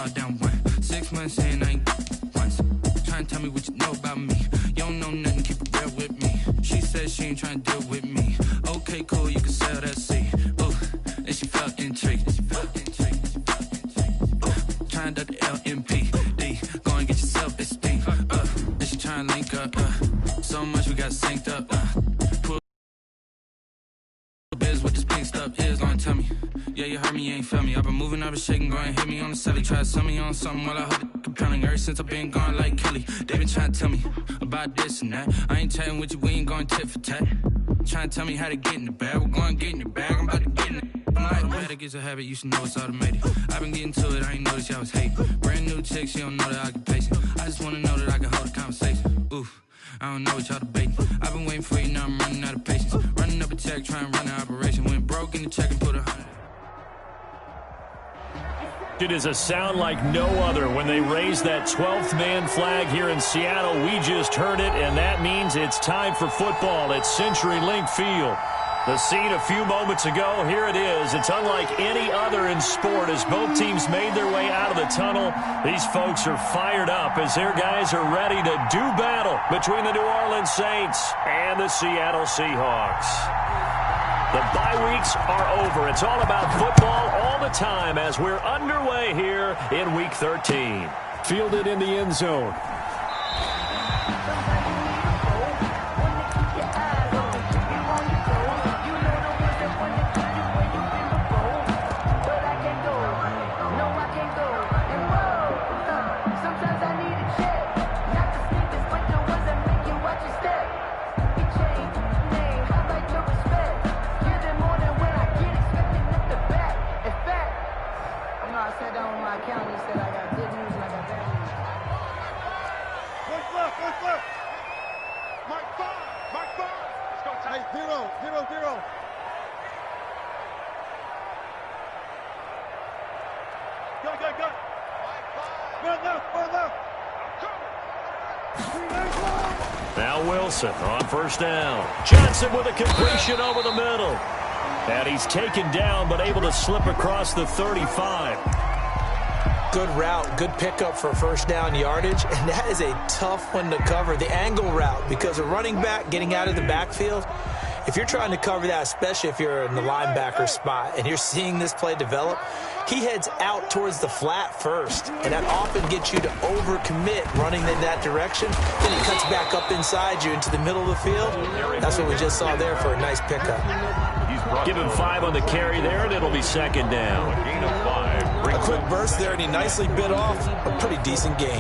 fall down one. 6 months in, I ain't once. Trying to tell me what you know about me. You don't know nothing, keep it real with me. She said she ain't trying to deal with me. Okay, cool, you can sell that seat. Ooh, and she felt intrigued. Trying to the LMPD. Go and get your self-esteem. And she trying to link up. So much we got synced up. Pull biz with this pink stuff is gonna tell me. Yeah, you heard me, you ain't felt me. I've been moving, I've been shaking, go and hit me on the celly. Try to sell me on something while I hold it compelling. Ever since I've been gone like Kelly, they been trying to tell me about this and that. I ain't chatting with you, we ain't going tit for tat. Trying to tell me how to get in the bag. We're going to get in your bag, I'm about to get in it. I'm like, automatic is a habit, you should know it's automated. I've been getting to it, I ain't noticed y'all was hating. Brand new chick, she don't know that I can pace it. I just wanna know that I can hold a conversation. Oof, I don't know what y'all debating. I've been waiting for you, now I'm running out of patience. Running up a check, trying to run an operation. Went broke in the check and put 100. It is a sound like no other when they raise that 12th man flag here in Seattle. We just heard it, and that means it's time for football at CenturyLink Field. The scene a few moments ago, here it is. It's unlike any other in sport as both teams made their way out of the tunnel. These folks are fired up as their guys are ready to do battle between the New Orleans Saints and the Seattle Seahawks. The bye weeks are over. It's all about football all the time as we're underway here in Week 13. Fielded in the end zone. Now Wilson on first down. Johnson with a completion over the middle. And he's taken down but able to slip across the 35. Good route, good pickup for first down yardage, and that is a tough one to cover, the angle route, because a running back getting out of the backfield, if you're trying to cover that, especially if you're in the linebacker spot and you're seeing this play develop, he heads out towards the flat first, and that often gets you to overcommit running in that direction. Then he cuts back up inside you into the middle of the field. That's what we just saw there for a nice pickup. Give him 5 on the carry there, and it'll be second down. Gain of 5. A quick burst there, and he nicely bit off a pretty decent gain.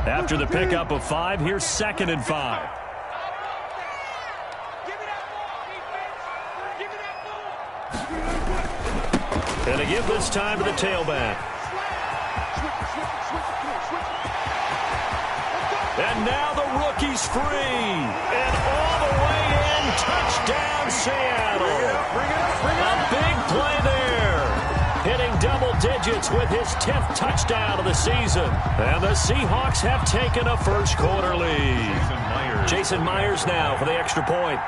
After the pickup of 5, here's 2nd and 5. And to give this time to the tailback. And now the rookie's free. And all the way in, touchdown Seattle. A big play there. Hitting double digits with his 10th touchdown of the season. And the Seahawks have taken a first quarter lead. Jason Myers now for the extra point.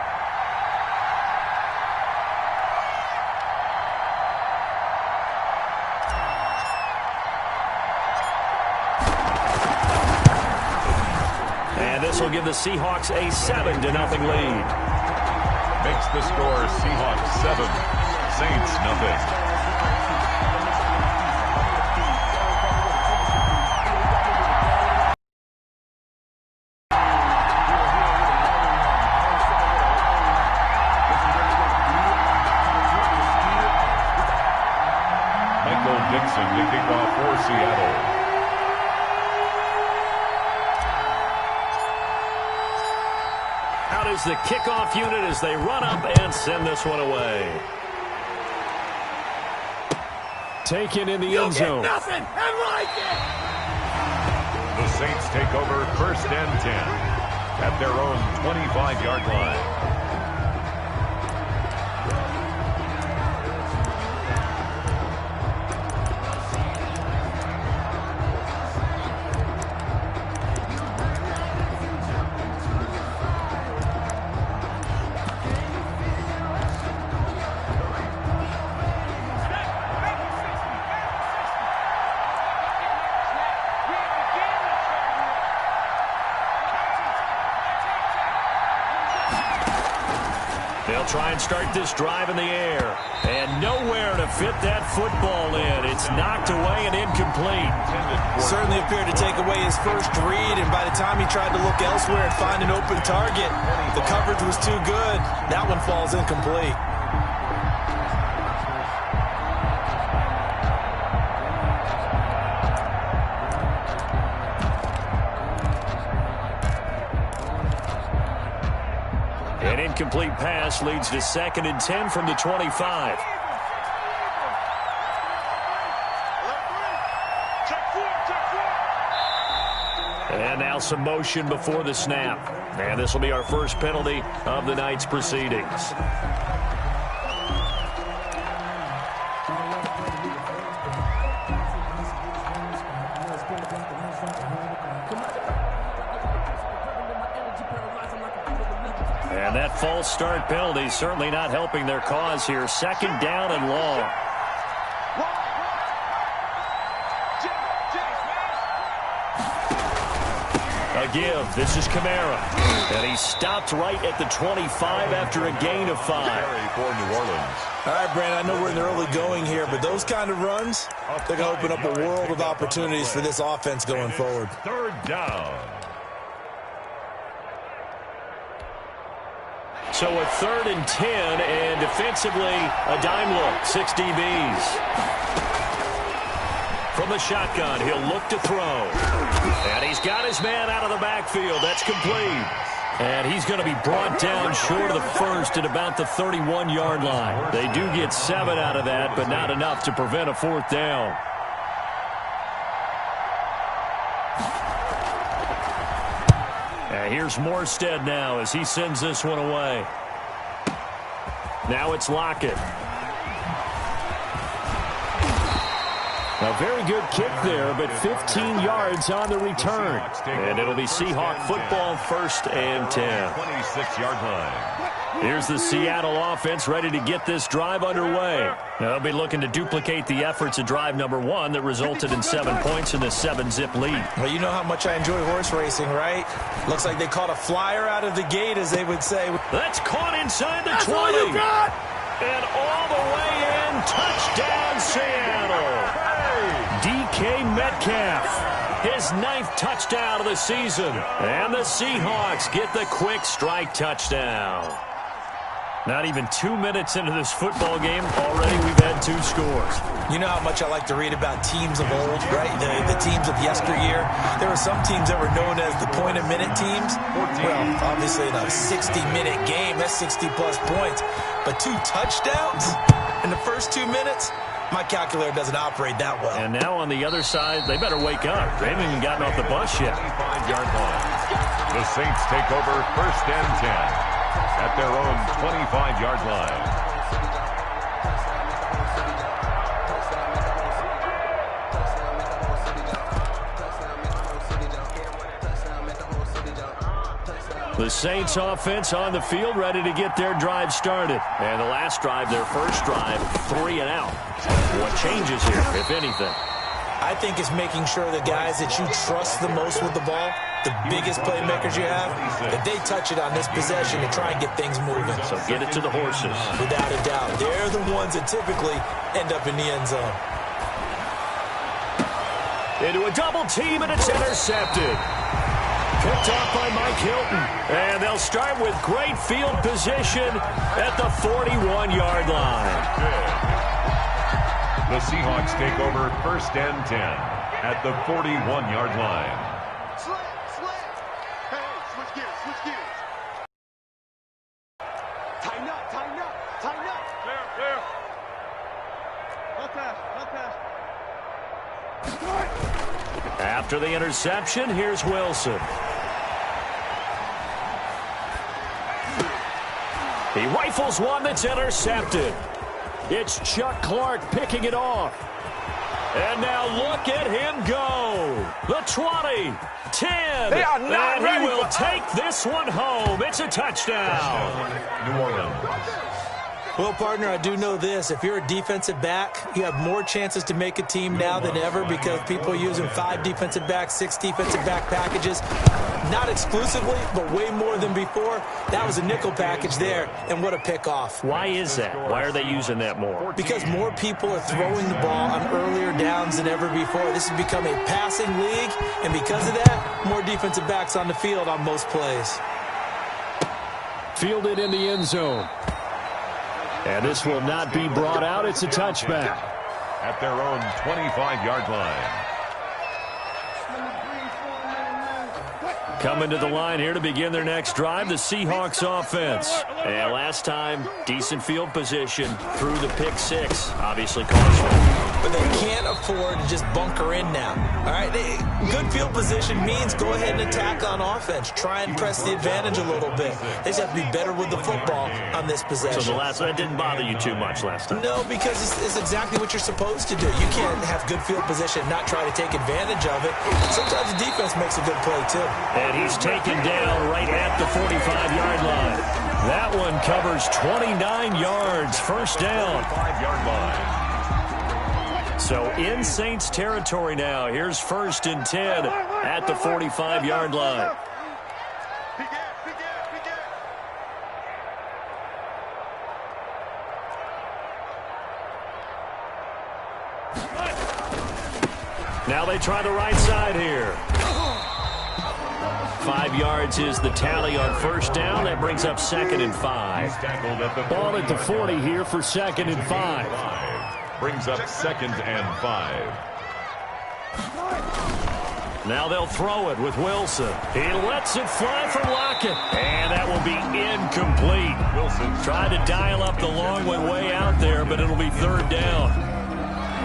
And this will give the Seahawks a 7-0 lead. Makes the score Seahawks 7, Saints nothing. The kickoff for Seattle. Out is the kickoff unit as they run up and send this one away. Taken in the end zone. Nothing and like it. The Saints take over 1st and 10 at their own 25-yard line. They'll try and start this drive in the air. And nowhere to fit that football in. It's knocked away and incomplete. Certainly appeared to take away his first read, and by the time he tried to look elsewhere and find an open target, the coverage was too good. That one falls incomplete. An incomplete pass leads to 2nd and 10 from the 25. And now some motion before the snap. And this will be our first penalty of the night's proceedings. And that false start penalty certainly not helping their cause here. 2nd down and long. A give. This is Kamara. And he stopped right at the 25 after a gain of 5. For New Orleans. All right, Brandon, I know we're in the early going here, but those kind of runs, they're going to open up a world of opportunities for this offense going forward. 3rd down. So a 3rd and 10, and defensively, a dime look. 6 DBs. From the shotgun, he'll look to throw. And he's got his man out of the backfield. That's complete. And he's going to be brought down short of the first at about the 31-yard line. They do get 7 out of that, but not enough to prevent a 4th down. And here's Morstead now as he sends this one away. Now it's Lockett. A very good kick there, but 15 yards on the return. And it'll be Seahawk football, 1st and 10. 26-yard line. Here's the Seattle offense ready to get this drive underway. They'll be looking to duplicate the efforts of drive number 1 that resulted in 7 points in the 7-zip lead. Well, you know how much I enjoy horse racing, right? Looks like they caught a flyer out of the gate, as they would say. That's caught inside the 20. And all the way in, touchdown Seattle. DK Metcalf, his 9th touchdown of the season. And the Seahawks get the quick strike touchdown. Not even 2 minutes into this football game, already we've had 2 scores. You know how much I like to read about teams of old, right? The teams of yesteryear. There were some teams that were known as the point-a-minute teams. Well, obviously in a 60-minute game, that's 60-plus points. But 2 touchdowns in the first 2 minutes? My calculator doesn't operate that well. And now on the other side, they better wake up. They haven't even gotten off the bus yet. 25-yard line. The Saints take over 1st and 10 at their own 25-yard line. The Saints offense on the field ready to get their drive started. And the last drive, their first drive, 3 and out. What changes here, if anything? I think it's making sure the guys that you trust the most with the ball, the biggest playmakers you have, that they touch it on this possession to try and get things moving. So get it to the horses. Without a doubt. They're the ones that typically end up in the end zone. Into a double team, and it's intercepted. Picked off by Mike Hilton. And they'll start with great field position at the 41-yard line. The Seahawks take over 1st and 10 at the 41-yard line. Slant. Hey, switch gears. Tighten up. Clear. Not pass. After the interception, here's Wilson. He rifles one that's intercepted. It's Chuck Clark picking it off. And now look at him go. The 20, 10. They are not and he ready will for take this one home. It's a touchdown. New Orleans. Well, partner, I do know this. If you're a defensive back, you have more chances to make a team now than ever because people are using 5 defensive backs, 6 defensive back packages. Not exclusively, but way more than before. That was a nickel package there, and what a pickoff. Why is that? Why are they using that more? Because more people are throwing the ball on earlier downs than ever before. This has become a passing league, and because of that, more defensive backs on the field on most plays. Fielded in the end zone. And this will not be brought out. It's a touchback. At their own 25-yard line. Coming to the line here to begin their next drive, the Seahawks offense. And last time, decent field position through the pick 6. Obviously cost one. But they can't afford to just bunker in now. All right, good field position means go ahead and attack on offense. Try and press the advantage a little bit. They just have to be better with the football on this possession. So that didn't bother you too much last time? No, because it's exactly what you're supposed to do. You can't have good field position and not try to take advantage of it. Sometimes the defense makes a good play, too. And he's taken down right at the 45-yard line. That one covers 29 yards, first down. 5-yard line. So in Saints territory now. Here's 1st and 10 at the 45-yard line. Now they try the right side here. 5 yards is the tally on first down. That brings up 2nd and 5. Ball at the 40 here for 2nd and 5. Brings up 2nd and 5. Now they'll throw it with Wilson. He lets it fly from Lockett. And that will be incomplete. Wilson tried to dial up the long one way out there, but it'll be 3rd down.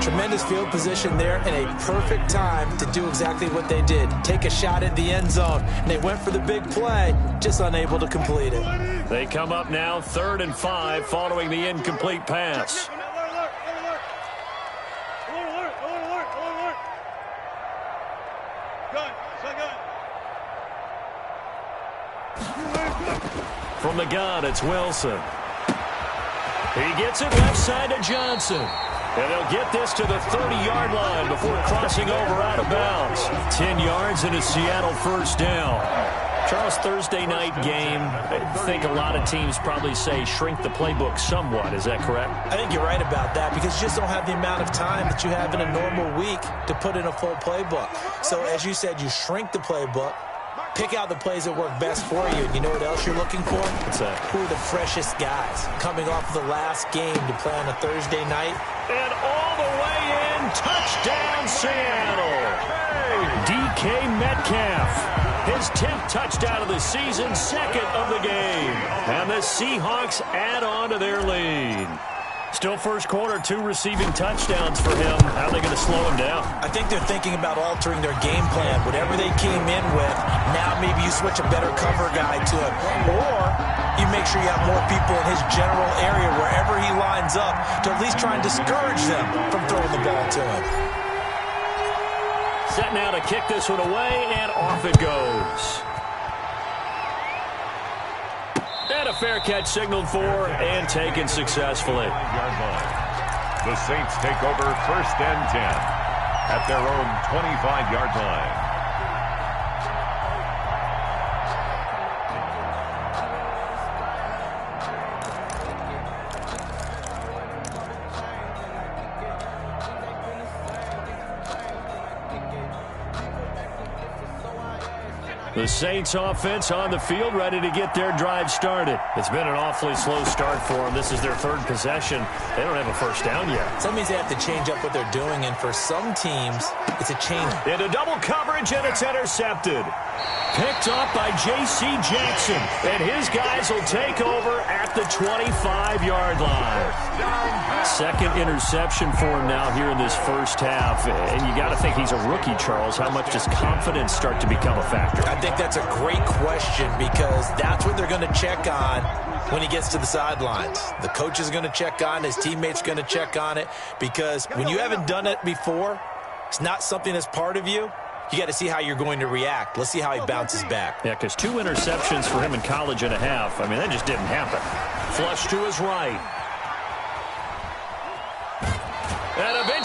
Tremendous field position there and a perfect time to do exactly what they did. Take a shot at the end zone. And they went for the big play, just unable to complete it. They come up now 3rd and 5 following the incomplete pass. From the gun, it's Wilson. He gets it left side to Johnson. And they'll get this to the 30-yard line before crossing over out of bounds. 10 yards and a Seattle first down. Charles, Thursday night game, I think a lot of teams probably say shrink the playbook somewhat. Is that correct? I think you're right about that because you just don't have the amount of time that you have in a normal week to put in a full playbook. So as you said, you shrink the playbook. Pick out the plays that work best for you. And you know what else you're looking for? What's that? Who are the freshest guys coming off of the last game to play on a Thursday night? And all the way in, touchdown Seattle. DK Metcalf. His 10th touchdown of the season, 2nd of the game. And the Seahawks add on to their lead. Still first quarter, 2 receiving touchdowns for him. How are they going to slow him down? I think they're thinking about altering their game plan. Whatever they came in with, now maybe you switch a better cover guy to him. Or you make sure you have more people in his general area wherever he lines up to at least try and discourage them from throwing the ball to him. Set now to kick this one away, and off it goes. And a fair catch signaled for and taken successfully. The Saints take over 1st and 10 at their own 25-yard line. The Saints offense on the field, ready to get their drive started. It's been an awfully slow start for them. This is their 3rd possession. They don't have a first down yet. So that means they have to change up what they're doing, and for some teams, it's a change. Into double coverage, and it's intercepted. Picked off by J.C. Jackson, and his guys will take over at the 25-yard line. 2nd interception for him now here in this first half, and you got to think he's a rookie, Charles. How much does confidence start to become a factor? I think that's a great question because that's what they're going to check on when he gets to the sidelines. The coach is going to check on, his teammates are going to check on it because when you haven't done it before, it's not something that's part of you. You got to see how you're going to react. Let's see how he bounces back. Yeah, because 2 interceptions for him in college and a half. I mean, that just didn't happen. Flush to his right.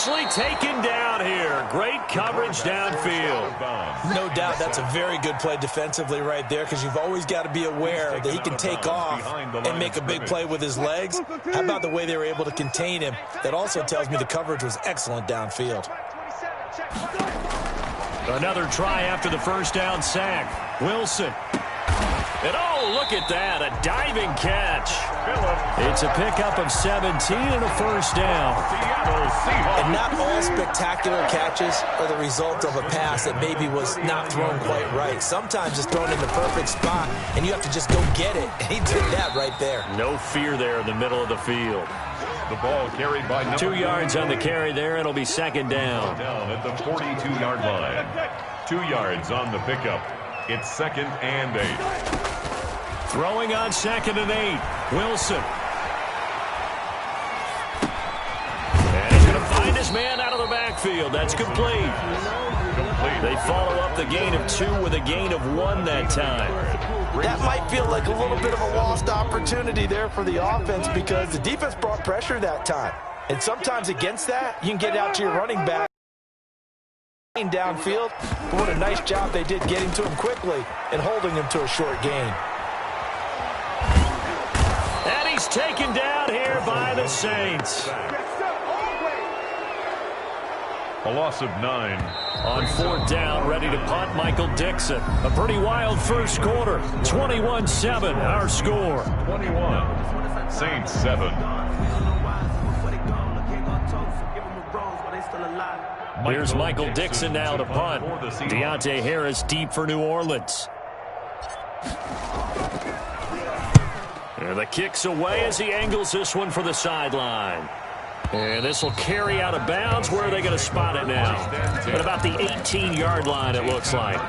eventually taken down here. Great coverage downfield. No doubt that's a very good play defensively right there, because you've always got to be aware that he can take off and make a big play with his legs. How about the way they were able to contain him? That also tells me the coverage was excellent downfield. Another try after the first down sack. Wilson. And oh, look at that, a diving catch. It's a pickup of 17 and a first down. And not all spectacular catches are the result of a pass that maybe was not thrown quite right. Sometimes it's thrown in the perfect spot, and you have to just go get it. And he did that right there. No fear there in the middle of the field. The ball carried by 2 yards on the carry there. It'll be second down. Down at the 42-yard line. 2 yards on the pickup. It's 2nd and 8. Throwing on 2nd and 8. Wilson. And he's going to find his man out of the backfield. That's complete. They follow up the gain of 2 with a gain of 1 that time. That might feel like a little bit of a lost opportunity there for the offense, because the defense brought pressure that time. And sometimes against that, you can get out to your running back downfield. But what a nice job they did getting to him quickly and holding him to a short gain. And he's taken down here by the Saints. A loss of 9. On 4th down, ready to punt, Michael Dixon. A pretty wild first quarter. 21-7, our score. 21. Saints 7. Here's Michael Dixon now to punt. Deontay Harris deep for New Orleans. And the kick's away as he angles this one for the sideline. And this will carry out of bounds. Where are they going to spot it now? At about the 18-yard line, it looks like.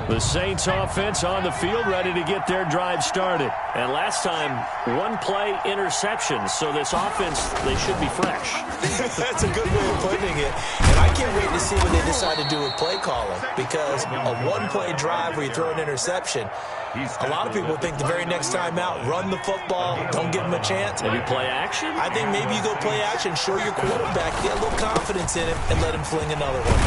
The Saints offense on the field, ready to get their drive started. And last time, 1 play interception. So this offense, they should be fresh. That's a good way of putting it. And I can't wait to see what they decide to do with play calling, because a 1-play drive where you throw an interception, a lot of people think the very next time out, run the football, don't give him a chance. Maybe play action? I think maybe you go play action, show your quarterback, get a little confidence in him, and let him fling another one.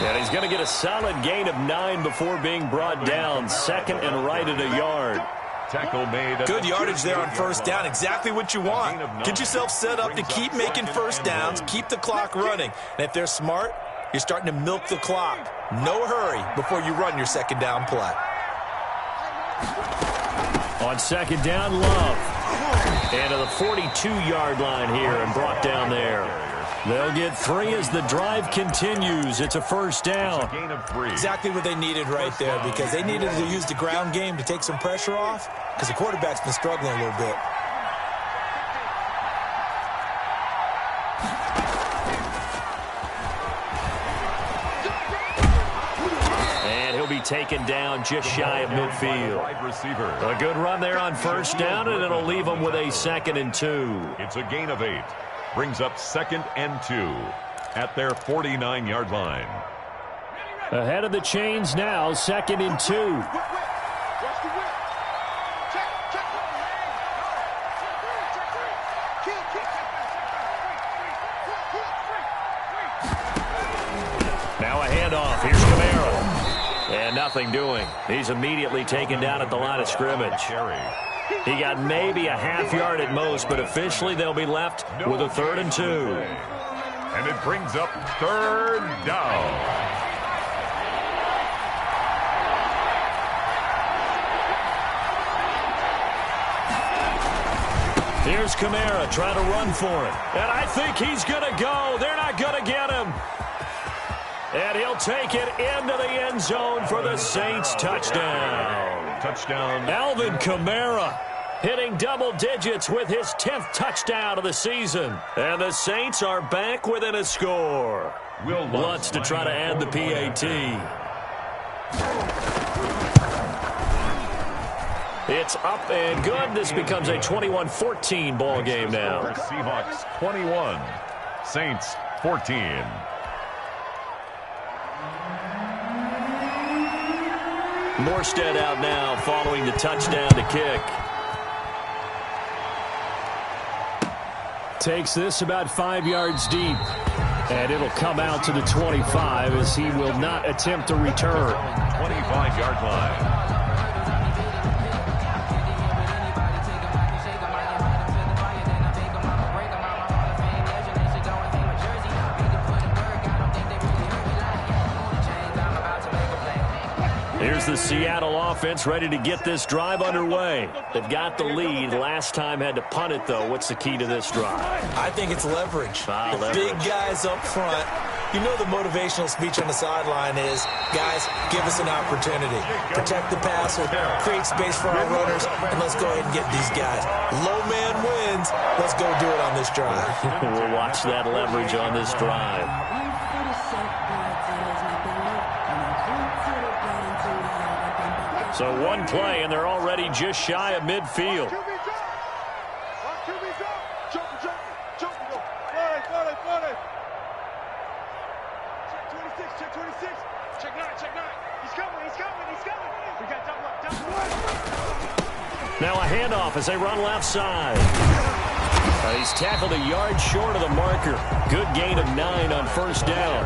And he's going to get a solid gain of 9 before being brought down. 2nd and right at a yard. Tackle made. Good yardage there on first down. Exactly what you want. Get yourself set up to keep making first downs, keep the clock running. And if they're smart, you're starting to milk the clock. No hurry before you run your second down play. On 2nd down, Love. And to the 42-yard line here and brought down there. They'll get 3 as the drive continues. It's a first down. Gain of 3. Exactly what they needed right there, because they needed to use the ground game to take some pressure off, because the quarterback's been struggling a little bit. And he'll be taken down just shy of midfield. Wide receiver. A good run there on first down, and it'll leave them with a 2nd and 2. It's a gain of 8. Brings up 2nd and 2 at their 49-yard line. Ahead of the chains now, 2nd and 2. Now a handoff. Here's Kamara. And nothing doing. He's immediately taken down at the line of scrimmage. He got maybe a half-yard at most, but officially they'll be left with a 3rd and 2. And it brings up 3rd down. Here's Kamara trying to run for it. And I think he's going to go. They're not going to get him. And he'll take it into the end zone for the Saints touchdown. Touchdown. Alvin Kamara hitting double digits with his 10th touchdown of the season. And the Saints are back within a score. Will Lutz to try to add the PAT. It's up and good. This becomes a 21-14 ball game now. Seahawks 21, Saints 14. Morstead out now following the touchdown to kick. Takes this about 5 yards deep. And it'll come out to the 25 as he will not attempt to return. 25-yard line. Here's the Seattle offense ready to get this drive underway. They've got the lead. Last time had to punt it, though. What's the key to this drive? I think it's leverage. Leverage. Big guys up front. You know the motivational speech on the sideline is, guys, give us an opportunity. Protect the passer, create space for our runners, and let's go ahead and get these guys. Low man wins. Let's go do it on this drive. We'll watch that leverage on this drive. So one play, and they're already just shy of midfield. Now a handoff as they run left side. He's tackled a yard short of the marker. Good gain of 9 on first down.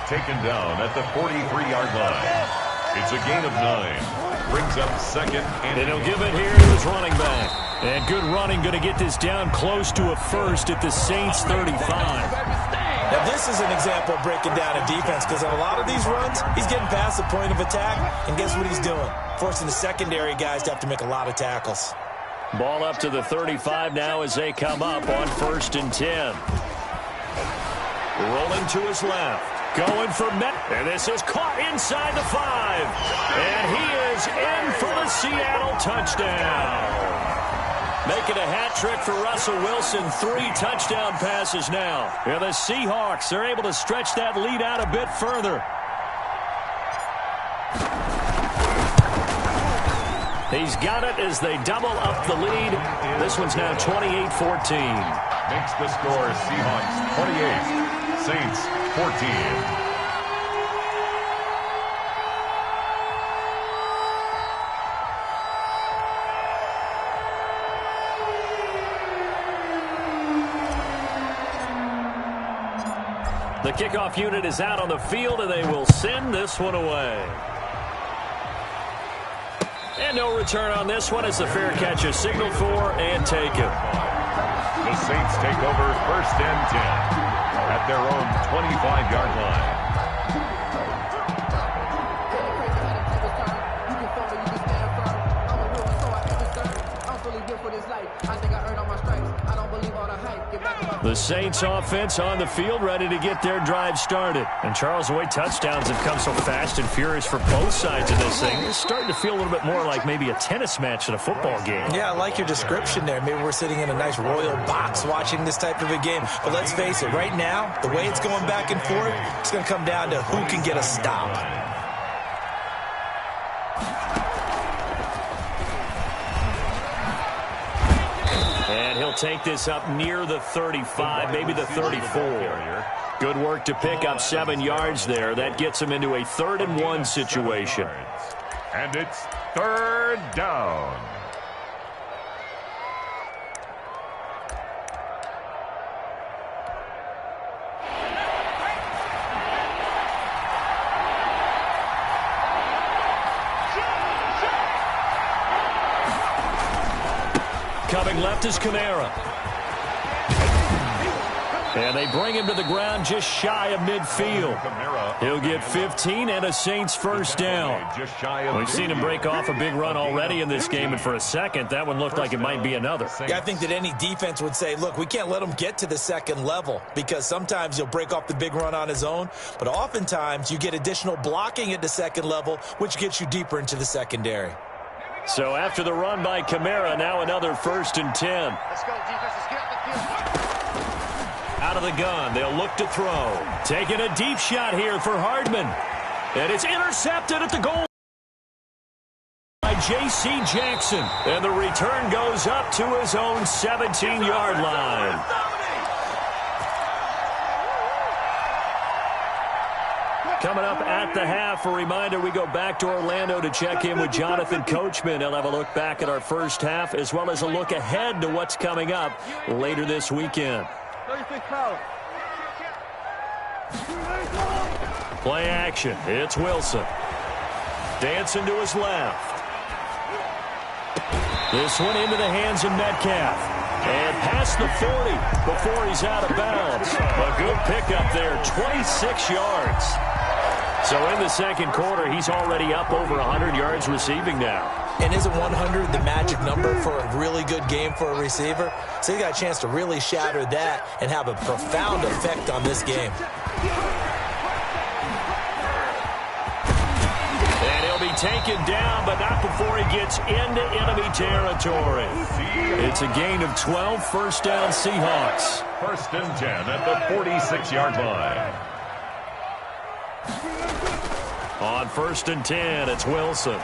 Taken down at the 43-yard line. It's a gain of 9. Brings up second. And he'll give it here to his running back. And good running, going to get this down close to a first at the Saints 35. Now, this is an example of breaking down a defense because on a lot of these runs, he's getting past the point of attack, and guess what he's doing? Forcing the secondary guys to have to make a lot of tackles. Ball up to the 35 now as they come up on 1st and 10. Rolling to his left. Going for Met. And this is caught inside the 5. And he is in for the Seattle touchdown. Making a hat trick for Russell Wilson. 3 touchdown passes now. And the Seahawks are able to stretch that lead out a bit further. He's got it as they double up the lead. This one's now 28-14. Makes the score Seahawks 28, Saints 14. The kickoff unit is out on the field, and they will send this one away. And no return on this one as the fair catch is signaled for and taken. The Saints take over 1st and 10 at their own 25-yard line. The Saints offense on the field ready to get their drive started. And Charles, the way touchdowns have come so fast and furious for both sides of this thing, it's starting to feel a little bit more like maybe a tennis match than a football game. Yeah, I like your description there. Maybe we're sitting in a nice royal box watching this type of a game. But let's face it, right now, the way it's going back and forth, it's going to come down to who can get a stop. And he'll take this up near the 35, maybe the 34. Good work to pick up 7 yards there. That gets him into a 3rd and 1 situation. And it's 3rd down. Coming left is Kamara. And they bring him to the ground just shy of midfield. He'll get 15 and a Saints first down. We've seen him break off a big run already in this game, and for a second, that one looked like it might be another. Yeah, I think that any defense would say, look, we can't let him get to the second level because sometimes he'll break off the big run on his own, but oftentimes you get additional blocking at the second level, which gets you deeper into the secondary. So after the run by Kamara, now another 1st and 10. Let's go, defense. Let's get out the field. Out of the gun, they'll look to throw. Taking a deep shot here for Hardman. And it's intercepted at the goal by J.C. Jackson. And the return goes up to his own 17-yard line. Coming up at the half, a reminder, we go back to Orlando to check in with Jonathan Coachman. He'll have a look back at our first half as well as a look ahead to what's coming up later this weekend. Play action. It's Wilson. Dancing to his left. This one into the hands of Metcalf. And past the 40 before he's out of bounds. A good pickup there, 26 yards. So in the second quarter, he's already up over 100 yards receiving now. And isn't 100 the magic number for a really good game for a receiver? So he got a chance to really shatter that and have a profound effect on this game. And he'll be taken down, but not before he gets into enemy territory. It's a gain of 12, first down Seahawks. First and 10 at the 46-yard line. On first and 10, it's Wilson.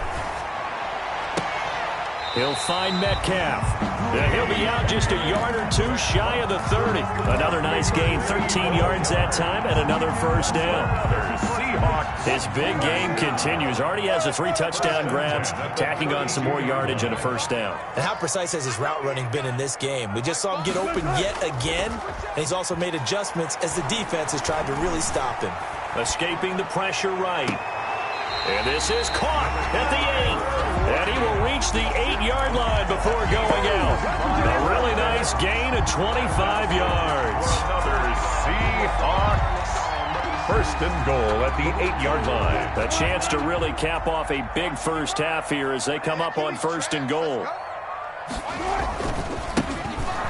He'll find Metcalf. And he'll be out just a yard or two shy of the 30. Another nice gain, 13 yards that time, and another first down. His big game continues. Already has the 3 touchdown grabs, tacking on some more yardage and a first down. And how precise has his route running been in this game? We just saw him get open yet again, and he's also made adjustments as the defense has tried to really stop him. Escaping the pressure right. And this is caught at the 8. And he will reach the 8-yard line before going out. A really nice gain of 25 yards. Another Seahawks. First and goal at the 8-yard line. A chance to really cap off a big first half here as they come up on first and goal.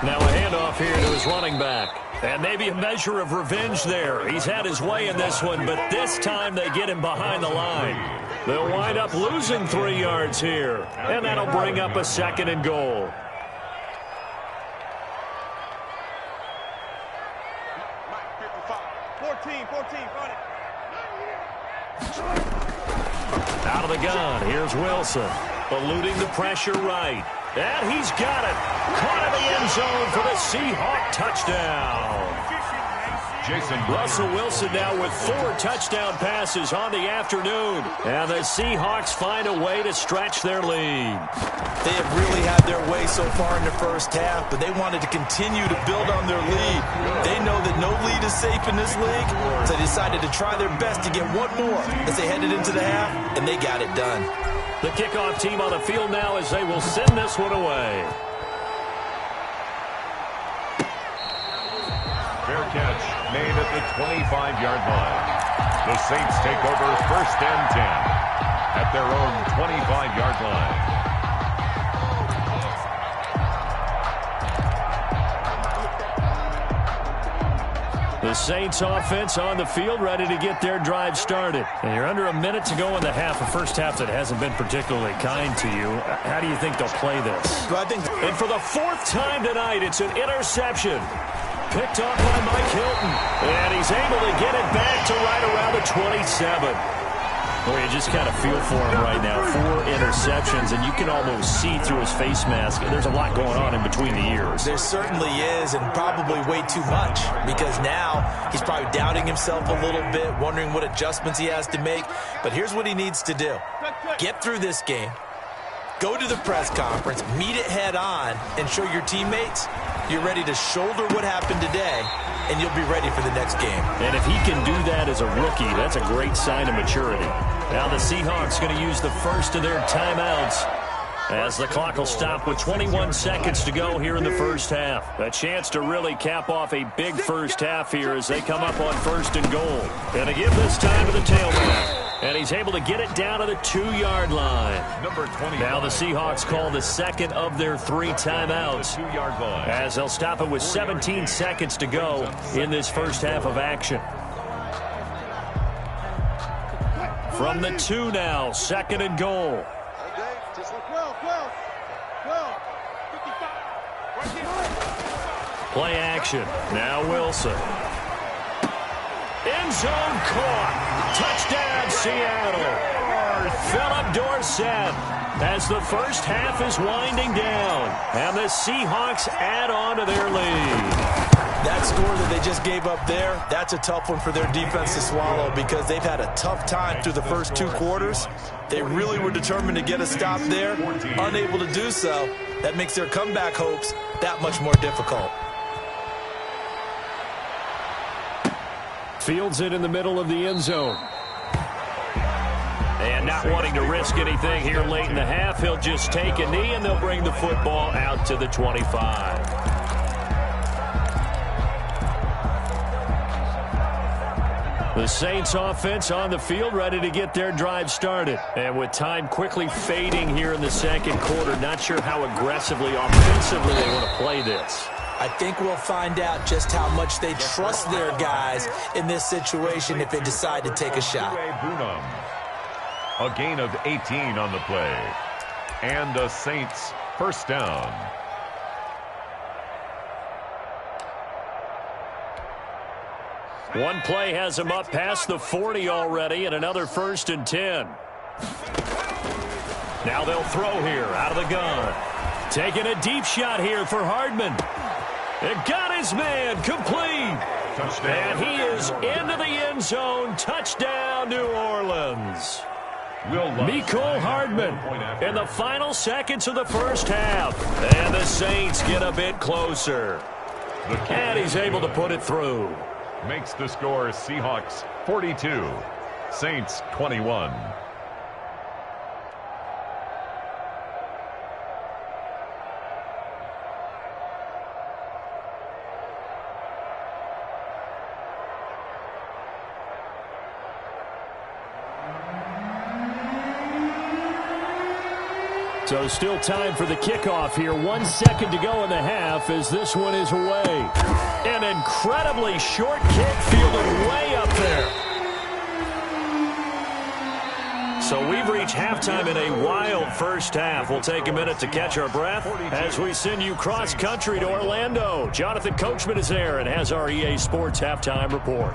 Now a handoff here to his running back. And maybe a measure of revenge there. He's had his way in this one, but this time they get him behind the line. They'll wind up losing 3 yards here. And that'll bring up a second and goal. Out of the gun, here's Wilson. Eluding the pressure right. And he's got it. Caught in the end zone for the Seahawk touchdown. Russell Wilson now with 4 touchdown passes on the afternoon. And the Seahawks find a way to stretch their lead. They have really had their way so far in the first half, but they wanted to continue to build on their lead. They know that no lead is safe in this league, so they decided to try their best to get one more as they headed into the half, and they got it done. The kickoff team on the field now as they will send this one away. Fair catch made at the 25-yard line. The Saints take over first and 10 at their own 25-yard line. The Saints offense on the field, ready to get their drive started. And you're under a minute to go in the half, a first half that hasn't been particularly kind to you. How do you think they'll play this? Well, I think, and for the 4th time tonight, it's an interception. Picked off by Mike Hilton. And he's able to get it back to right around the 27. Boy, you just kind of feel for him right now. 4 interceptions, and you can almost see through his face mask. There's a lot going on in between the ears. There certainly is, and probably way too much, because now he's probably doubting himself a little bit, wondering what adjustments he has to make. But here's what he needs to do. Get through this game. Go to the press conference, meet it head on, and show your teammates you're ready to shoulder what happened today, and you'll be ready for the next game. And if he can do that as a rookie, that's a great sign of maturity. Now the Seahawks going to use the first of their timeouts as the clock will stop with 21 seconds to go here in the first half. A chance to really cap off a big first half here as they come up on first and goal. And to give this time to the tailback. And he's able to get it down to the 2-yard line. Number 20. Now the Seahawks call the second of their 3 timeouts. 2-yard line. As they'll stop it with 17 seconds to go in this first half of action. From the 2 now, second and goal. Play action. Now Wilson. End zone caught. Touchdown, Seattle. Philip Dorsett as the first half is winding down. And the Seahawks add on to their lead. That's score that they just gave up there, that's a tough one for their defense to swallow because they've had a tough time through the first 2 quarters. They really were determined to get a stop there, unable to do so. That makes their comeback hopes that much more difficult. Fields it in the middle of the end zone. And not wanting to risk anything here late in the half, he'll just take a knee, and they'll bring the football out to the 25. The Saints offense on the field, ready to get their drive started. And with time quickly fading here in the second quarter, not sure how aggressively, offensively they want to play this. I think we'll find out just how much they trust their guys in this situation if they decide to take a shot. A gain of 18 on the play. And the Saints first down. One play has him up past the 40 already, and another 1st and 10. Now they'll throw here out of the gun. Taking a deep shot here for Hardman. It got his man complete. Touchdown. And he is into the end zone. Touchdown, New Orleans. Mecole Hardman in the final seconds of the first half. And the Saints get a bit closer. And he's able to put it through. Makes the score Seahawks 42, Saints 21. So still time for the kickoff here. 1 second to go in the half as this one is away. An incredibly short kick fielded way up there. So we've reached halftime in a wild first half. We'll take a minute to catch our breath as we send you cross-country to Orlando. Jonathan Coachman is there and has our EA Sports halftime report.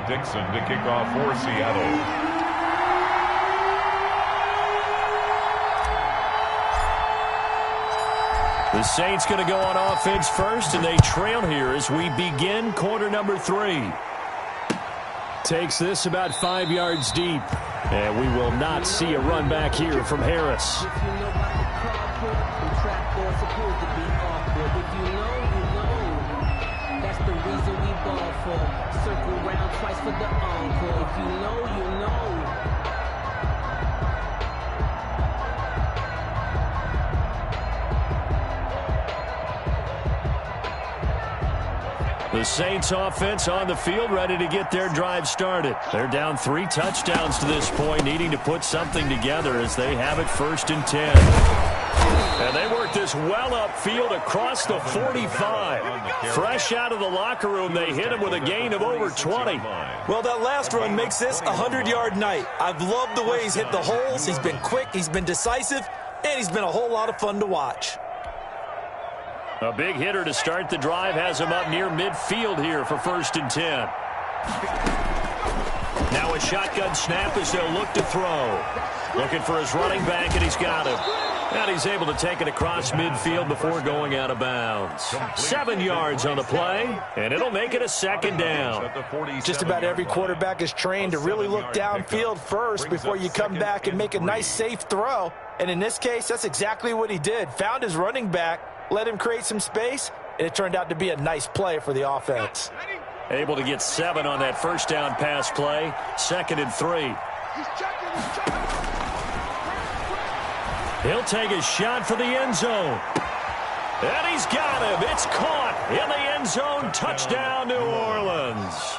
Dixon to kick off for Seattle. The Saints going to go on offense first, and they trail here as we begin quarter number 3. Takes this about 5 yards deep, and we will not see a run back here from Harris. Circle round twice for the encore. If you know, you know. The Saints offense on the field, ready to get their drive started. They're down 3 touchdowns to this point, needing to put something together as they have it 1st and 10. And they work this well upfield across the 45. Fresh out of the locker room, they hit him with a gain of over 20. Well, that last run makes this a 100-yard night. I've loved the way he's hit the holes. He's been quick, he's been decisive, and he's been a whole lot of fun to watch. A big hitter to start the drive has him up near midfield here for 1st and 10. Now a shotgun snap as they'll look to throw. Looking for his running back, and he's got him. And he's able to take it across midfield before going out of bounds. 7 yards on the play, and it'll make it a 2nd down. Just about every quarterback is trained to really look downfield first before you come back and make a nice, safe throw. And in this case, that's exactly what he did. Found his running back, let him create some space, and it turned out to be a nice play for the offense. Able to get 7 on that first down pass play. 2nd and 3. He'll take a shot for the end zone. And he's got him. It's caught in the end zone. Touchdown, New Orleans.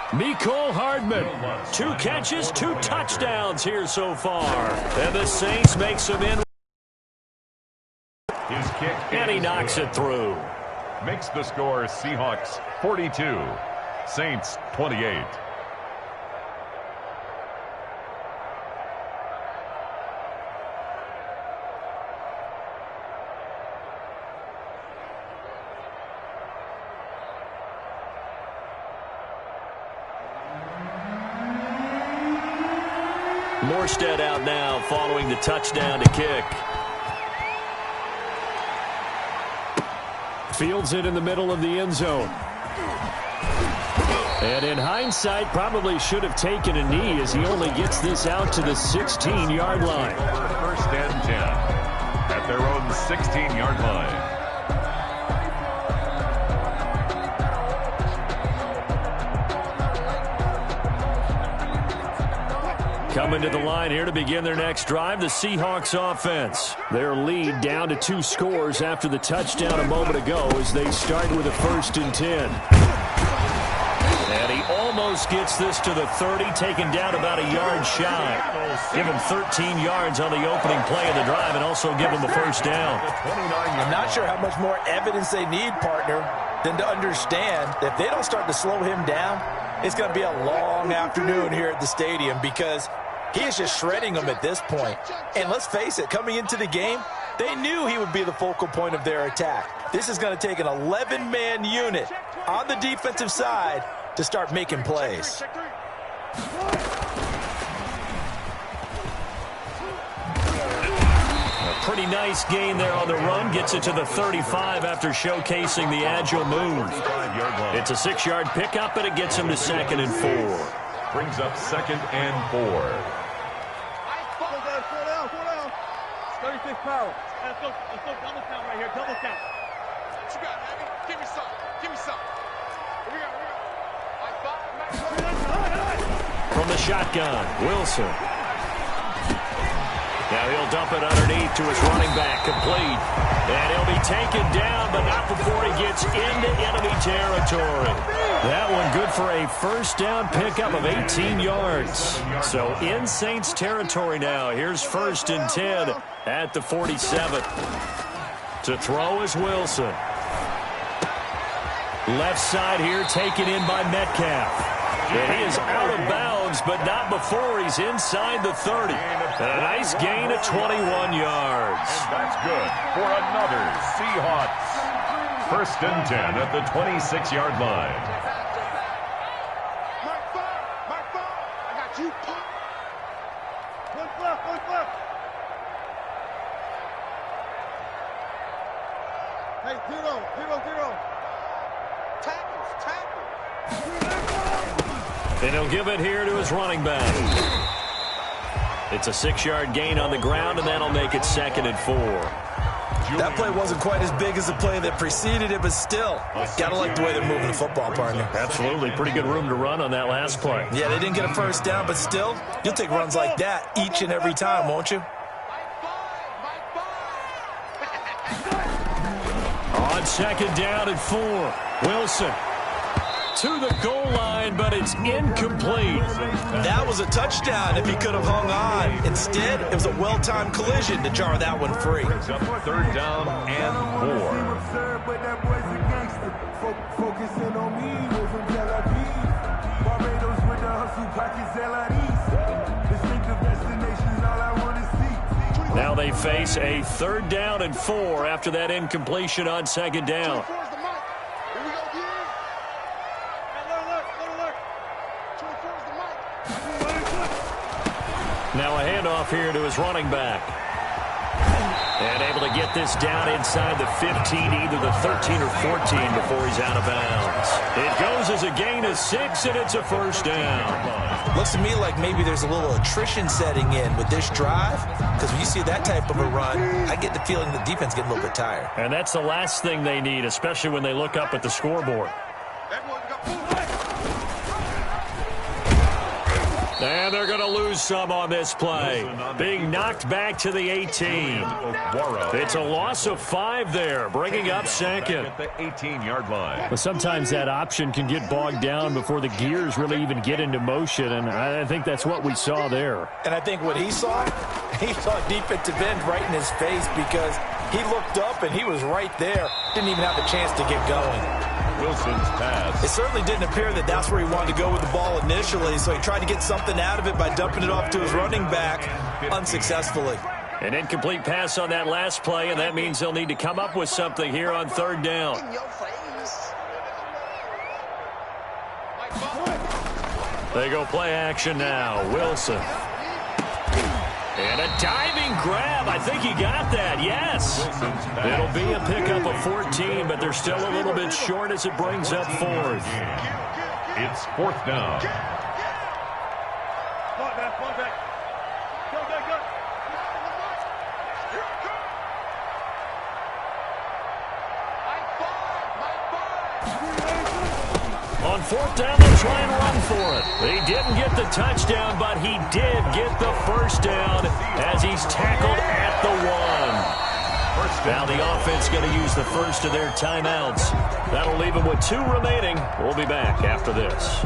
Mecole Hardman. 2 catches, 2 touchdowns here so far. And the Saints make some in. His kick, and he knocks it through. Makes the score Seahawks 42, Saints 28. Morstead out now following the touchdown to kick. Fields it in the middle of the end zone. And in hindsight, probably should have taken a knee as he only gets this out to the 16-yard line. First and 10 at their own 16-yard line. Coming to the line here to begin their next drive, the Seahawks offense. Their lead down to 2 scores after the touchdown a moment ago as they start with a 1st and 10. And he almost gets this to the 30, taken down about a yard shy. Give him 13 yards on the opening play of the drive and also give him a 1st down. I'm not sure how much more evidence they need, partner, than to understand that if they don't start to slow him down, it's going to be a long afternoon here at the stadium because he is just shredding them at this point. And let's face it, coming into the game, they knew he would be the focal point of their attack. This is going to take an 11-man unit on the defensive side to start making plays. A pretty nice gain there on the run. Gets it to the 35 after showcasing the agile move. It's a 6-yard pickup, and it gets him to 2nd and 4. Brings up 2nd and 4. 36 power. Let's go double count right here. Double count. What you got, Abby? Give me some. Give me some. Here we go. From the shotgun, Wilson. Now he'll dump it underneath to his running back, complete. And he'll be taken down, but not before he gets into enemy territory. That one good for a 1st down pickup of 18 yards. So in Saints territory now. Here's 1st and 10 at the 47. To throw is Wilson. Left side here taken in by Metcalf. And he is out of bounds, but not before he's inside the 30. And a nice gain of 21 yards. And that's good for another Seahawks. 1st and 10 at the 26-yard line. Mark 5. I got you. One left. Hey, 0. Tackle. And he'll give it here to his running back. It's a 6-yard gain on the ground, and that'll make it 2nd and 4. That play wasn't quite as big as the play that preceded it, but still, got to like the way they're moving the football, partner. Absolutely. Pretty good room to run on that last play. Yeah, they didn't get a 1st down, but still, you'll take runs like that each and every time, won't you? On 2nd down and 4, Wilson to the goal line, but it's incomplete. That was a touchdown if he could have hung on. Instead, it was a well-timed collision to jar that one free. Brings up 3rd down and 4. Now they face a 3rd down and 4 after that incompletion on 2nd down. Now a handoff here to his running back. And able to get this down inside the 15, either the 13 or 14 before he's out of bounds. It goes as a gain of 6, and it's a 1st down. Looks to me like maybe there's a little attrition setting in with this drive, because when you see that type of a run, I get the feeling the defense getting a little bit tired. And that's the last thing they need, especially when they look up at the scoreboard. And they're going to lose some on this play. Being knocked back to the 18. It's a loss of 5 there, bringing up 2nd. At the 18-yard line. But sometimes that option can get bogged down before the gears really even get into motion, and I think that's what we saw there. And I think what he saw defensive end right in his face because he looked up and he was right there. Didn't even have a chance to get going. Wilson's pass. It certainly didn't appear that that's where he wanted to go with the ball initially, so he tried to get something out of it by dumping it off to his running back unsuccessfully. An incomplete pass on that last play, and that means they'll need to come up with something here on 3rd down. They go play action now. Wilson And a diving grab. I think he got that. Yes. It'll be a pickup of 14, but they're still a little bit short as it brings up fourth. It's fourth down. On fourth down, they'll try and run for it. He didn't get the touchdown, but he did get the first down as he's tackled at the 1. Now the offense going to use the first of their timeouts. That'll leave them with 2 remaining. We'll be back after this.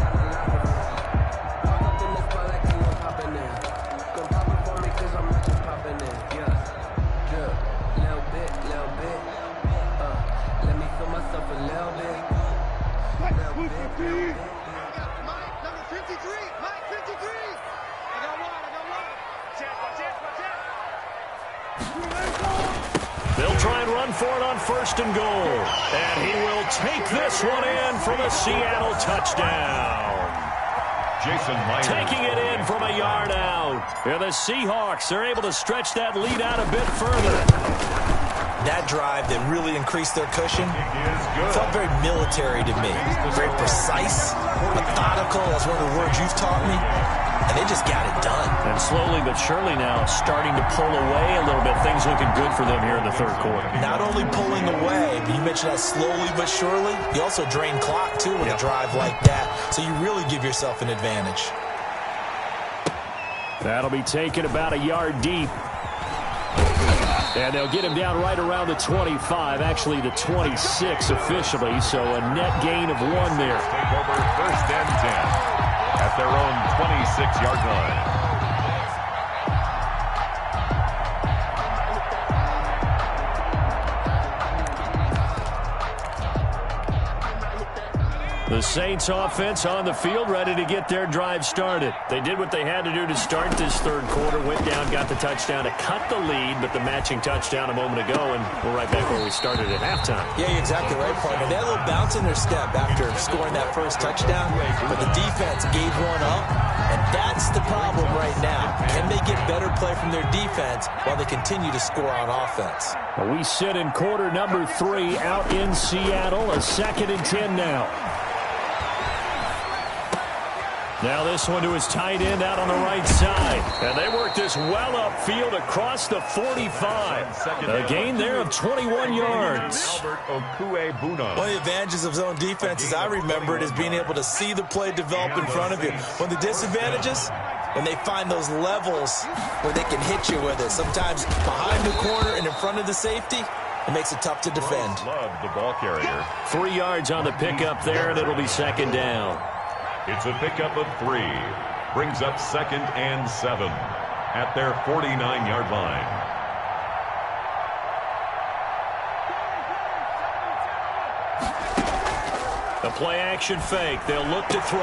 They'll try and run for it on first and goal. And he will take this one in from a Seattle touchdown. Jason Myers taking it in from a yard out. And the Seahawks are able to stretch that lead out a bit further. That drive that really increased their cushion felt very military to me. Very precise, methodical, that's one of the words you've taught me. And they just got it done. And slowly but surely now starting to pull away a little bit. Things looking good for them here in the third quarter. Not only pulling away, but you mentioned that slowly but surely. You also drain clock, too, with a drive like that. So you really give yourself an advantage. That'll be taken about a yard deep. And they'll get him down right around the 25, actually the 26 officially. So a net gain of 1 there. take over first and 10 at their own 26-yard line. The Saints offense on the field, ready to get their drive started. They did what they had to do to start this third quarter, went down, got the touchdown to cut the lead, but the matching touchdown a moment ago, and we're right back where we started at halftime. Yeah, you're exactly right, partner. They had a little bounce in their step after scoring that first touchdown, but the defense gave one up, and that's the problem right now. Can they get better play from their defense while they continue to score on offense? Well, we sit in quarter number 3 out in Seattle, a 2nd and 10 now. Now this one to his tight end out on the right side. And they work this well upfield across the 45. A gain there of 21 yards. One of the advantages of zone defense, as I remember it, is being able to see the play develop in front of you. One of the disadvantages, when they find those levels where they can hit you with it. Sometimes behind the corner and in front of the safety, it makes it tough to defend. Love the ball carrier. 3 yards on the pickup there, and it'll be 2nd down. It's a pickup of 3. Brings up 2nd and 7 at their 49-yard line. The play-action fake. They'll look to throw.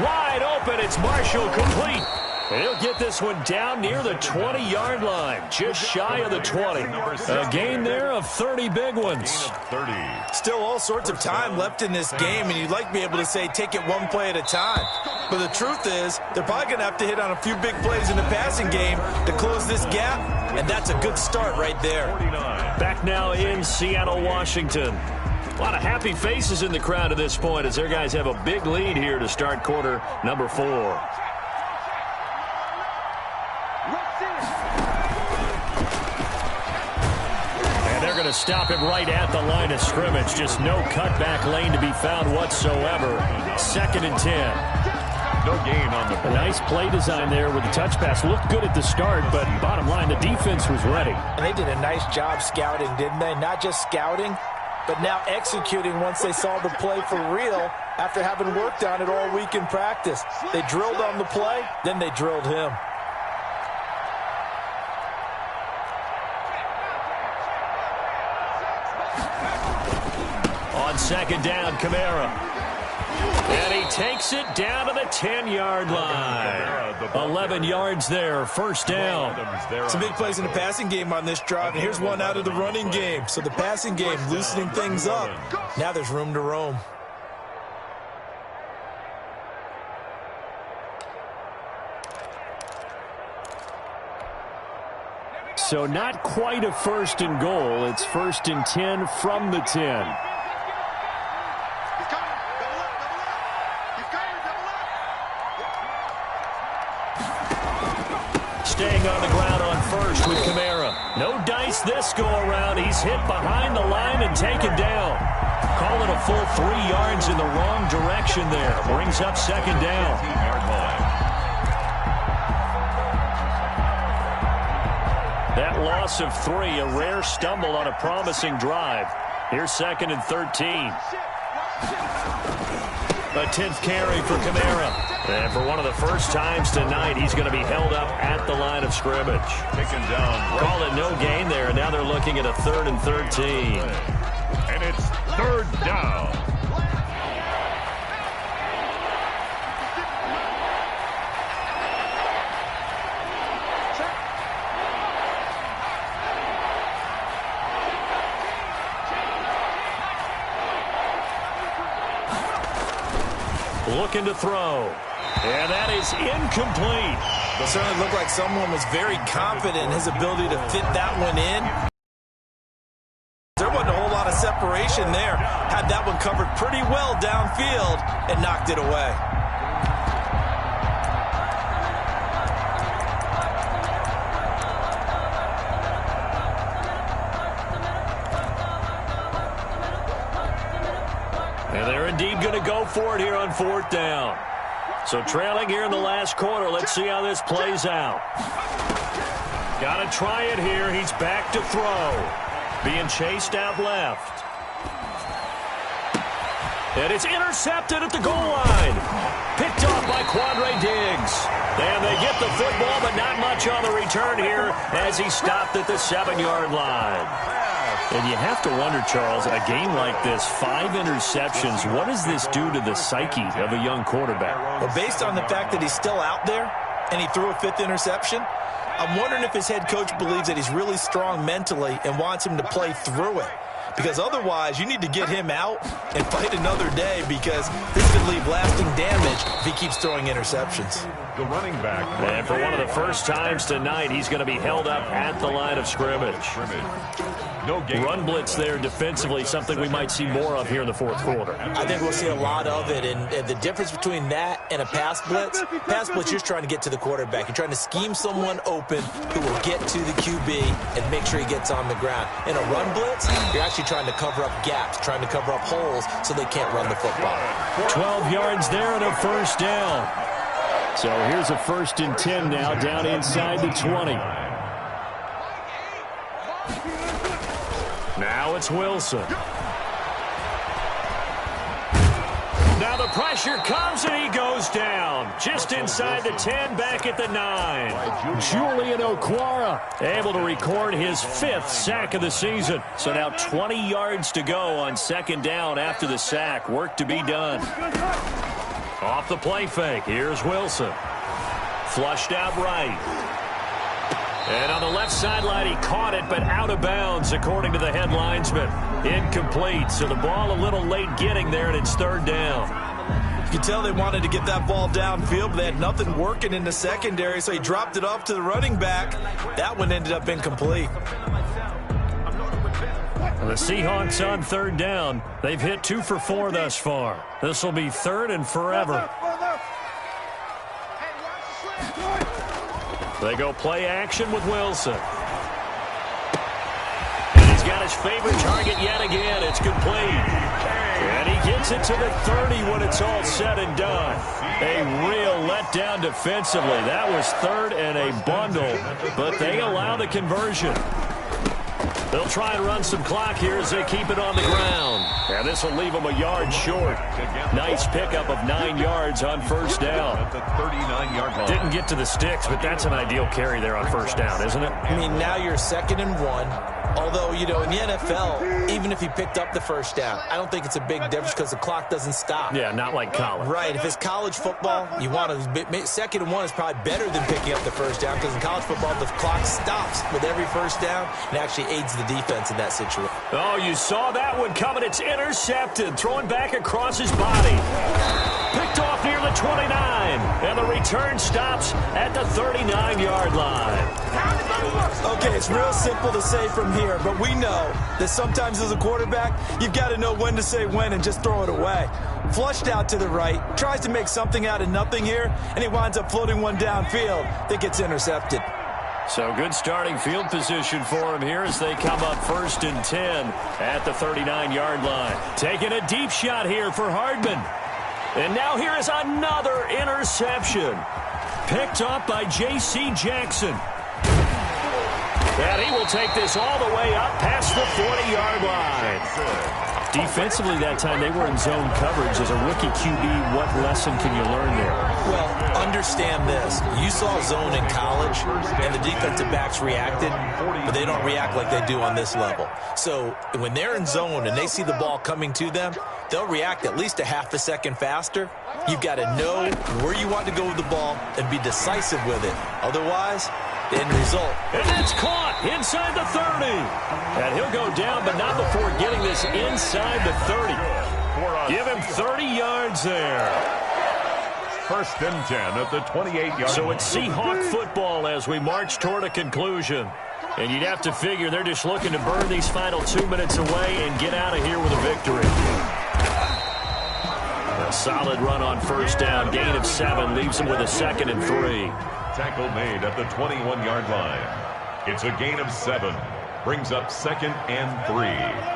Wide open. It's Marshall complete. And he'll get this one down near the 20-yard line, just shy of the 20. A gain there of 30 big ones. 30. Still all sorts of time left in this game, and you'd like to be able to say take it one play at a time. But the truth is, they're probably going to have to hit on a few big plays in the passing game to close this gap, and that's a good start right there. 49. Back now in Seattle, Washington. A lot of happy faces in the crowd at this point as their guys have a big lead here to start quarter number 4. To stop him right at the line of scrimmage. Just no cutback lane to be found whatsoever. 2nd and 10. No gain on the play. A nice play design there with the touch pass. Looked good at the start, but bottom line, the defense was ready. And they did a nice job scouting, didn't they? Not just scouting, but now executing once they saw the play for real after having worked on it all week in practice. They drilled on the play, then they drilled him. On 2nd down, Kamara. And he takes it down to the 10-yard line. 11 yards there, 1st down. Some big plays in the passing game on this drive, and here's one out of the running game. So the passing game loosening things up. Now there's room to roam. So not quite a first and goal. It's first and 10 from the 10. Staying on the ground on first with Kamara. No dice this go-around. He's hit behind the line and taken down. Calling a full 3 yards in the wrong direction there. Brings up second down. That loss of 3, a rare stumble on a promising drive. Here's second and 13. A 10th carry for Kamara. And for one of the first times tonight, he's going to be held up at the line of scrimmage. Taken down. Called it no gain there, and now they're looking at a 3rd and 13. And it's 3rd down. Looking to throw. And that is incomplete. It certainly looked like someone was very confident in his ability to fit that one in. There wasn't a whole lot of separation there. Had that one covered pretty well downfield and knocked it away. And they're indeed going to go for it here on 4th down. So trailing here in the last quarter. Let's see how this plays out. Got to try it here. He's back to throw. Being chased out left. And it's intercepted at the goal line. Picked off by Quandre Diggs. And they get the football, but not much on the return here as he stopped at the 7-yard line. And you have to wonder, Charles, a game like this, 5 interceptions, what does this do to the psyche of a young quarterback? Well, based on the fact that he's still out there and he threw a 5th interception, I'm wondering if his head coach believes that he's really strong mentally and wants him to play through it. Because otherwise, you need to get him out and fight another day, because this could leave lasting damage if he keeps throwing interceptions. The running back. And for one of the first times tonight, he's going to be held up at the line of scrimmage. No game. Run blitz there defensively, something we might see more of here in the 4th quarter. I think we'll see a lot of it, and the difference between that and a pass blitz, you're just trying to get to the quarterback. You're trying to scheme someone open who will get to the QB and make sure he gets on the ground. In a run blitz, you're actually trying to cover up gaps, trying to cover up holes so they can't run the football. 12 yards there and a first down. So here's a 1st and 10 now, down inside the 20. Now it's Wilson. Now the pressure comes and he goes down. Just inside the 10, back at the 9. Julian Okwara able to record his 5th sack of the season. So now 20 yards to go on 2nd down after the sack. Work to be done. Off the play fake, here's Wilson. Flushed out right. And on the left sideline, he caught it, but out of bounds, according to the head linesman. Incomplete, so the ball a little late getting there, and it's 3rd down. You can tell they wanted to get that ball downfield, but they had nothing working in the secondary, so he dropped it off to the running back. That one ended up incomplete. The Seahawks on 3rd down. They've hit 2 for 4 thus far. This will be 3rd and forever. They go play action with Wilson. And he's got his favorite target yet again. It's complete. And he gets it to the 30 when it's all said and done. A real letdown defensively. That was 3rd and a bundle, but they allow the conversion. They'll try and run some clock here as they keep it on the ground. And this will leave them a yard short. Nice pickup of 9 yards on 1st down. At the 39-yard line. Didn't get to the sticks, but that's an ideal carry there on 1st down, isn't it? I mean, now you're 2nd and 1. Although, you know, in the NFL, even if he picked up the 1st down, I don't think it's a big difference because the clock doesn't stop. Yeah, not like college. Right. If it's college football, you want to 2nd and 1 is probably better than picking up the 1st down, because in college football, the clock stops with every 1st down and actually aids the defense in that situation. Oh, you saw that one coming. It's intercepted. Throwing back across his body. Picked off near the 29, and the return stops at the 39-yard line. Okay, it's real simple to say from here, but we know that sometimes as a quarterback, you've got to know when to say when and just throw it away. Flushed out to the right, tries to make something out of nothing here, and he winds up floating one downfield that gets intercepted. So good starting field position for him here as they come up 1st and 10 at the 39-yard line. Taking a deep shot here for Hardman. And now here is another interception. Picked up by J.C. Jackson. And he will take this all the way up past the 40-yard line. Defensively that time, they were in zone coverage. As a rookie QB, what lesson can you learn there? Well, understand this. You saw zone in college, and the defensive backs reacted, but they don't react like they do on this level. So when they're in zone and they see the ball coming to them, they'll react at least a half a second faster. You've got to know where you want to go with the ball and be decisive with it. Otherwise, the end result. And it's caught inside the 30. And he'll go down, but not before getting this inside the 30. Give him 30 yards there. 1st and 10 at the 28-yard line. So it's Seahawk football as we march toward a conclusion. And you'd have to figure they're just looking to burn these final 2 minutes away and get out of here with a victory. A solid run on 1st down. Gain of 7 leaves them with a 2nd and 3. Tackle made at the 21-yard line. It's a gain of 7. Brings up 2nd and 3.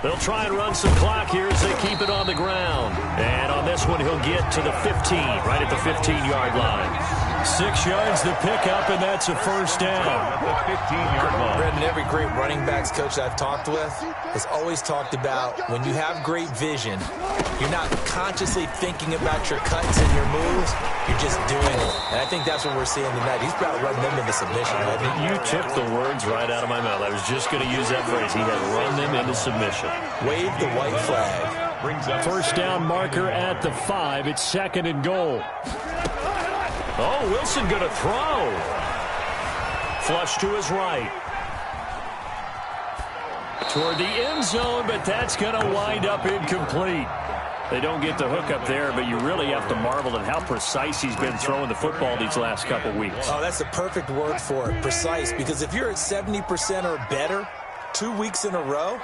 They'll try and run some clock here as they keep it on the ground. And on this one, he'll get to the 15, right at the 15-yard line. 6 yards to pick up, and that's a 1st down. At the 15-yard line. Brendan, every great running backs coach I've talked with has always talked about when you have great vision, you're not consciously thinking about your cuts and your moves, you're just doing it. And I think that's what we're seeing tonight. He's about to run them into submission, hasn't he? You took the words right out of my mouth. I was just going to use that phrase. He has run them into submission. Wave the white flag. Brings up 1st down marker at the 5. It's 2nd and goal. Oh, Wilson going to throw. Flush to his right. Toward the end zone, but that's going to wind up incomplete. They don't get the hook up there, but you really have to marvel at how precise he's been throwing the football these last couple weeks. Oh, that's the perfect word for it, precise, because if you're at 70% or better 2 weeks in a row,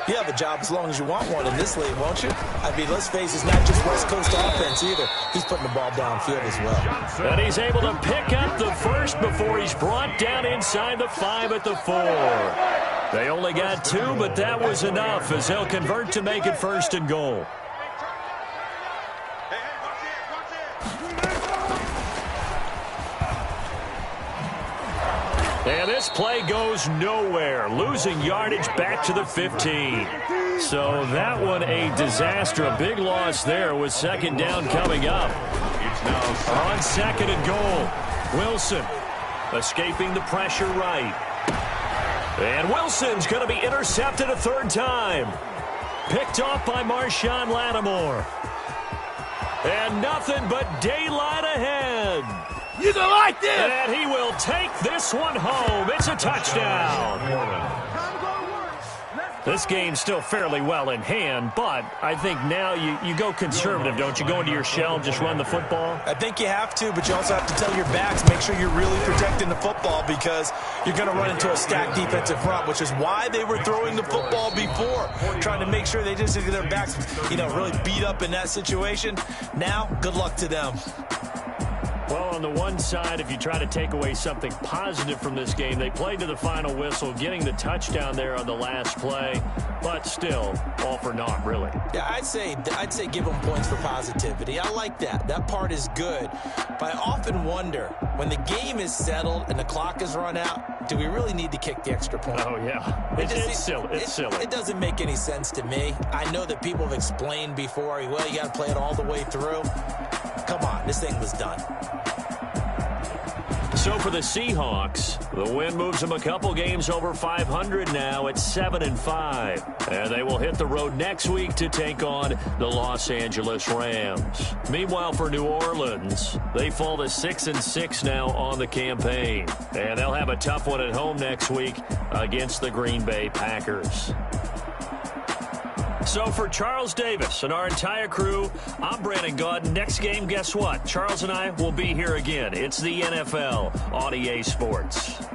you have a job as long as you want one in this league, won't you? I mean, let's face it, it's not just West Coast offense either. He's putting the ball downfield as well. And he's able to pick up the 1st before he's brought down inside the 5 at the 4. They only got 2, but that was enough as they'll convert to make it 1st and goal. And this play goes nowhere, losing yardage back to the 15. So that one a disaster, a big loss there with 2nd down coming up. It's now On 2nd and goal, Wilson escaping the pressure right. And Wilson's going to be intercepted a 3rd time. Picked off by Marshawn Lattimore. And nothing but daylight ahead. You gonna like this? And he will take this one home. It's a touchdown. This game's still fairly well in hand, but I think now you go conservative, don't you? Go into your shell and just run the football? I think you have to, but you also have to tell your backs, make sure you're really protecting the football because you're going to run into a stacked defensive front, which is why they were throwing the football before, trying to make sure they just get their backs, really beat up in that situation. Now, good luck to them. Well, on the one side, if you try to take away something positive from this game, they played to the final whistle, getting the touchdown there on the last play, but still, all for naught, really. Yeah, I'd say give them points for positivity. I like that. That part is good. But I often wonder, when the game is settled and the clock is run out, do we really need to kick the extra point? Oh, yeah. It's silly. It's silly. It doesn't make any sense to me. I know that people have explained before, well, you got to play it all the way through. Come on, this thing was done. So for the Seahawks, the win moves them a couple games over 500 now at 7-5. And they will hit the road next week to take on the Los Angeles Rams. Meanwhile, for New Orleans, they fall to 6-6 now on the campaign. And they'll have a tough one at home next week against the Green Bay Packers. So for Charles Davis and our entire crew, I'm Brandon Gaudin. Next game, guess what? Charles and I will be here again. It's the NFL on EA Sports.